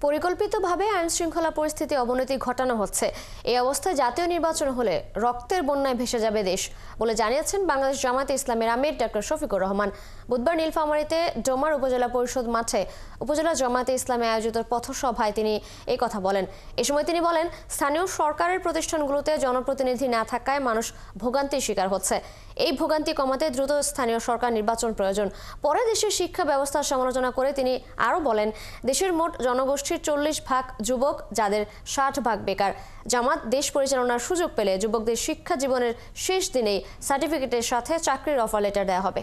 পরিকল্পিতভাবে আইন শৃঙ্খলা পরিস্থিতি অবনতি ঘটানো হচ্ছে। এই অবস্থায় জাতীয় নির্বাচন হলে রক্তের বন্যায় ভেসে যাবে দেশ বলে জানিয়েছেন বাংলাদেশ জামায়াতে ইসলামের আমির ডক্টর শফিকুর রহমান। বুধবার নীলফামারীতে ডোমার উপজেলা পরিষদ মাঠে উপজেলা জামায়াতে ইসলামে আয়োজিত পথসভায় তিনি এই কথা বলেন। এ সময় তিনি বলেন, স্থানীয় সরকারের প্রতিষ্ঠানগুলোতে জনপ্রতিনিধি না থাকায় মানুষ ভোগান্তির শিকার হচ্ছে। এই ভোগান্তি কমাতে দ্রুত স্থানীয় সরকার নির্বাচন প্রয়োজন। পরে দেশের শিক্ষা ব্যবস্থার সমালোচনা করে তিনি আরও বলেন, দেশের মোট জনগোষ্ঠীর 40% যুবক, যাদের 60% বেকার। জামাত দেশ পরিচালনার সুযোগ পেলে যুবকদের শিক্ষা জীবনের শেষ দিনেই সার্টিফিকেটের সাথে চাকরির অফার লেটার দেওয়া হবে।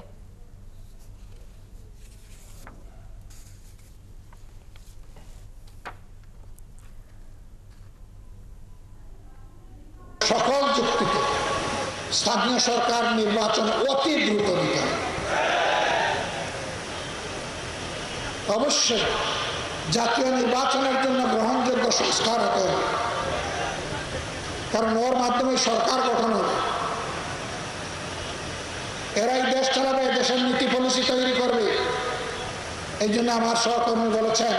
সকল যুক্তিতে স্থানীয় সরকার নির্বাচন অতি দ্রুত দিতে হবে। অবশ্যই জাতীয় নির্বাচনের জন্য গ্রহণযোগ্য সংস্কার হতে হবে, কারণ ওর মাধ্যমে সরকার গঠন হবে। এরাই দেশ চালাবে, দেশের নীতি পলিসি তৈরি করবে। এই জন্য আমার সহকর্মী বলেছেন,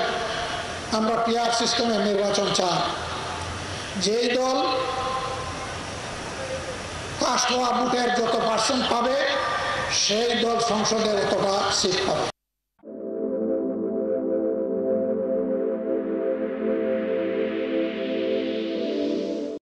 আমরা পিআর সিস্টেমের নির্বাচন চাই। যেই দল কাস্ট ভোটের যত % পাবে সেই দল সংসদে অতটা সিট পাবে।